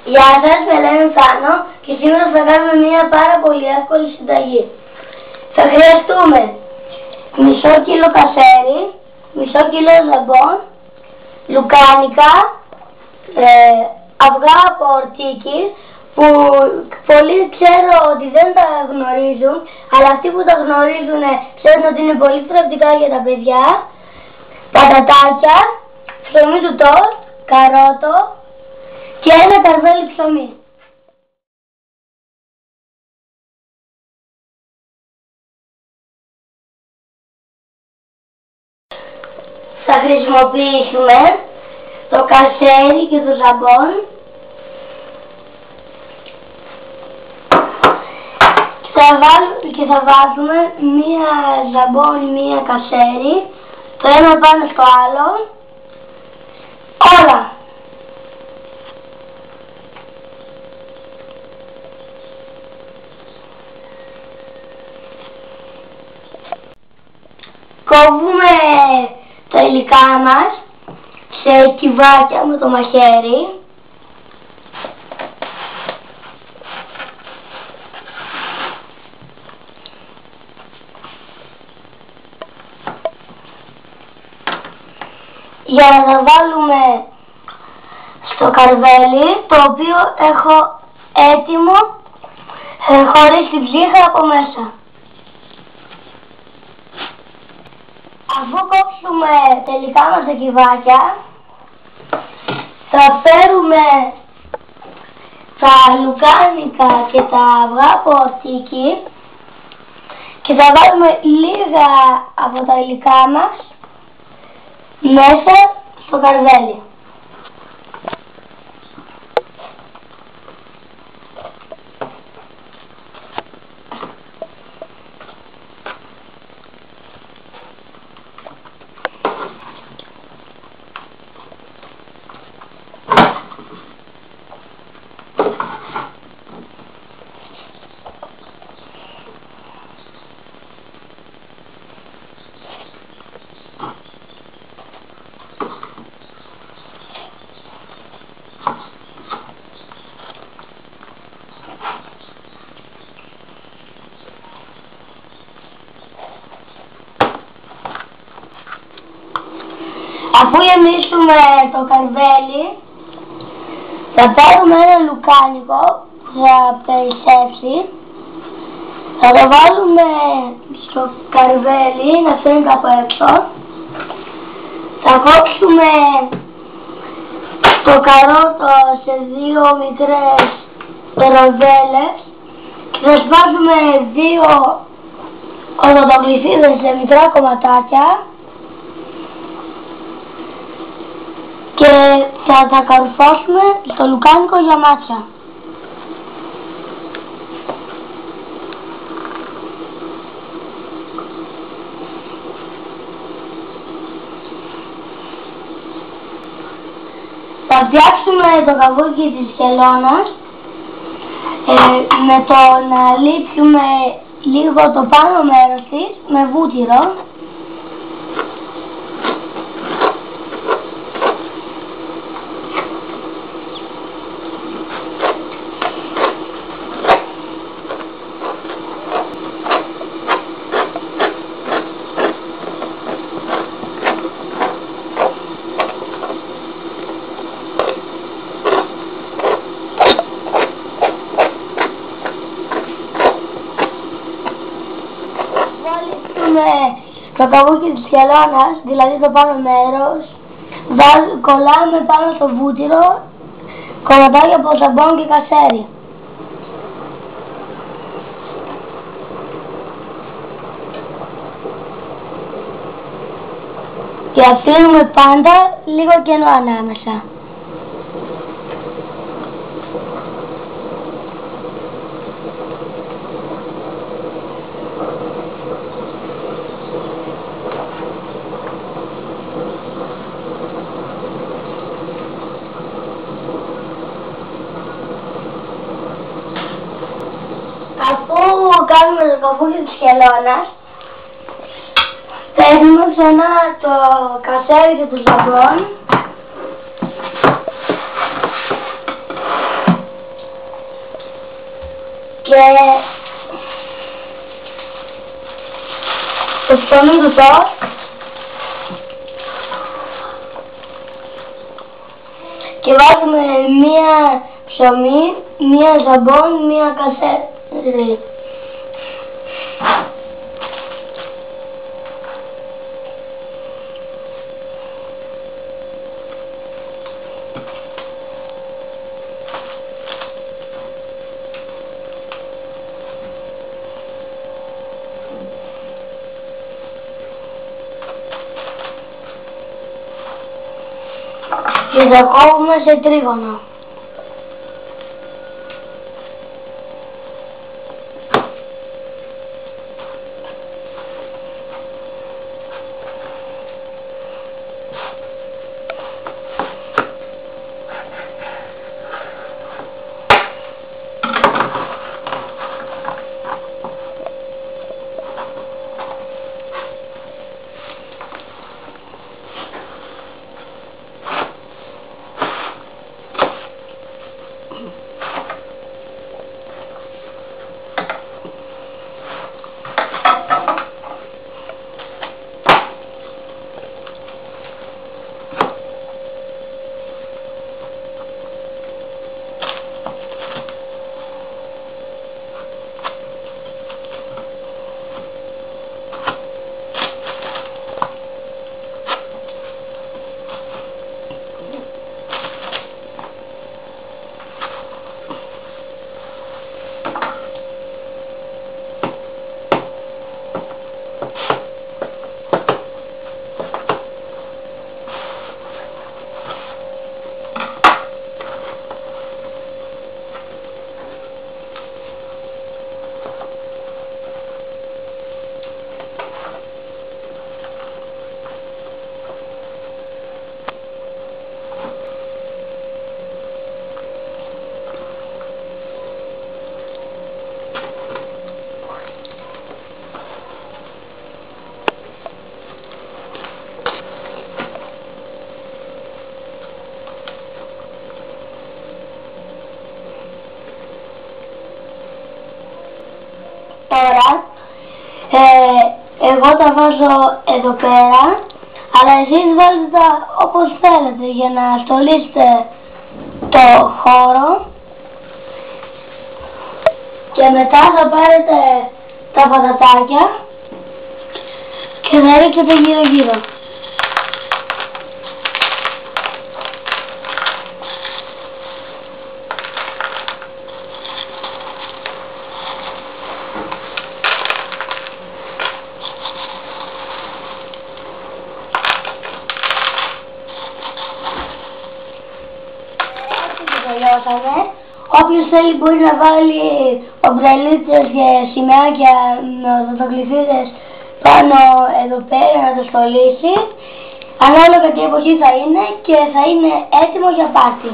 Γεια σας, με λένε Θάνο και σήμερα θα κάνουμε μια πάρα πολύ εύκολη συνταγή. Θα χρειαστούμε μισό κιλό κασέρι, μισό κιλό ζαμπόν, λουκάνικα, αυγά από ορτίκι, που πολλοί ξέρω ότι δεν τα γνωρίζουν, αλλά αυτοί που τα γνωρίζουν ξέρουν ότι είναι πολύ θρεπτικά για τα παιδιά, πατατάκια, ψωμί του τόστ, καρότο και ένα καρβέλι ψωμί. Θα χρησιμοποιήσουμε το κασέρι και το ζαμπόν και θα βάζουμε μία ζαμπόν, μία κασέρι, το ένα πάνω στο άλλο, όλα. Κόβουμε τα υλικά μας σε κυβάκια με το μαχαίρι. Για να τα βάλουμε στο καρβέλι, το οποίο έχω έτοιμο χωρίς την ψύχα από μέσα. Αφού κόψουμε τα υλικά μας τα κυβάκια, θα φέρουμε τα λουκάνικα και τα αυγά από ορτίκι και θα βάλουμε λίγα από τα υλικά μας μέσα στο καρβέλι. Αφού γεμίσουμε το καρβέλι, θα πάρουμε ένα λουκάνικο που θα περισσέψει, θα το βάλουμε στο καρβέλι να φέρνει από έξω, θα κόψουμε το καρότο σε δύο μικρές ροδέλες και θα σπάσουμε δύο οδοντογλυφίδες σε μικρά κομματάκια και θα τα καρφώσουμε στο λουκάνικο για μάτια. Θα φτιάξουμε το καβούκι της χελώνας με το να λείψουμε λίγο το πάνω μέρος της με βούτυρο. Το καβούκι της χελώνας, δηλαδή το πάνω μέρος, κολλάμε πάνω στο βούτυρο κομματάκια από ζαμπόν και κασέρι. Και αφήνουμε πάντα λίγο κενό ανάμεσα. Αφού κάνουμε το καβούκι της χελώνας, παίρνουμε ξανά το κασέρι και το ζαμπόν και το ψωμί του τόστ και βάζουμε μία ψωμί, μία ζαμπόν, μία κασέρι. Και τα κόβουμε σε τρίγωνα. Τώρα, εγώ τα βάζω εδώ πέρα, αλλά εσείς βάζετε τα όπως θέλετε για να στολίσετε το χώρο και μετά θα πάρετε τα πατατάκια και θα ρίξετε γύρω γύρω. Όποιος θέλει μπορεί να βάλει ομπρελίτσες και σημαίακια με οδοντοκληθίδες πάνω εδώ πέρα να το στολίσει, ανάλογα τι εποχή θα είναι και θα είναι έτοιμο για πάρτι.